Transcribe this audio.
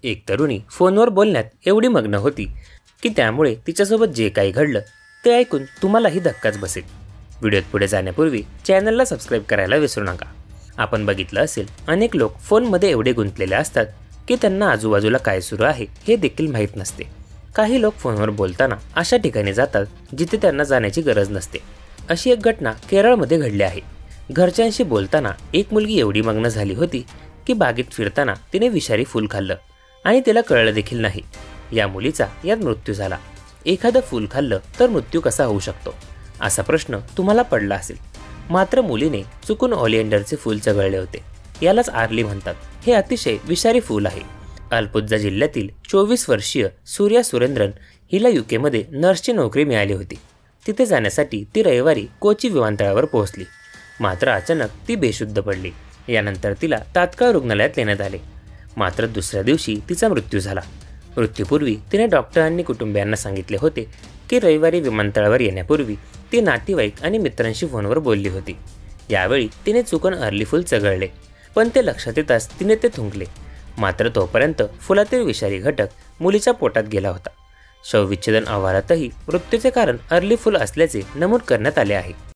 एक तरुणी फोनवर बोलण्यात एवढी मग्न होती की त्यामुळे तिच्यासोबत जे काही घडलं ते ऐकून तुम्हालाही धक्काच बसेल. व्हिडिओत पुढे जाण्यापूर्वी चॅनलला सबस्क्राईब करायला विसरू नका. आपण बघितलं असेल, अनेक लोक फोनमध्ये एवढे गुंतलेले असतात की त्यांना आजूबाजूला काय सुरू आहे हे देखील माहीत नसते. काही लोक फोनवर बोलताना अशा ठिकाणी जातात जिथे त्यांना जाण्याची गरज नसते. अशी एक घटना केरळमध्ये घडली आहे. घरच्यांशी बोलताना एक मुलगी एवढी मग्न झाली होती की बागेत फिरताना तिने विषारी फूल खाल्लं आणि तिला कळलं देखील नाही. या मुलीचा यात मृत्यू झाला. एखादं फूल खाल्लं तर मृत्यू कसा होऊ शकतो असा प्रश्न तुम्हाला पडला असेल. मात्र मुलीने चुकून ऑलिएंडरचे फूल चघळले होते. यालाच आर्ली म्हणतात. हे अतिशय विषारी फूल आहे. अल्पुझा जिल्ह्यातील 24 वर्षीय सूर्या सुरेंद्रन हिला यूकेमध्ये नर्सची नोकरी मिळाली होती. तिथे जाण्यासाठी ती रविवारी कोची विमानतळावर पोहोचली. मात्र अचानक ती बेशुद्ध पडली. यानंतर तिला तात्काळ रुग्णालयात नेण्यात आले. मात्र दुसऱ्या दिवशी तिचा मृत्यू झाला. मृत्यूपूर्वी तिने डॉक्टरांनी कुटुंबियांना सांगितले होते की रविवारी विमानतळावर येण्यापूर्वी ती नातेवाईक आणि मित्रांशी फोनवर बोलली होती. यावेळी तिने चुकून अर्ली फूल चघळले, पण ते लक्षात येताच तिने ते थुंकले. मात्र तोपर्यंत फुलातील विषारी घटक मुलीच्या पोटात गेला होता. शवविच्छेदन अहवालातही मृत्यूचे कारण अर्ली फूल असल्याचे नमूद करण्यात आले आहे.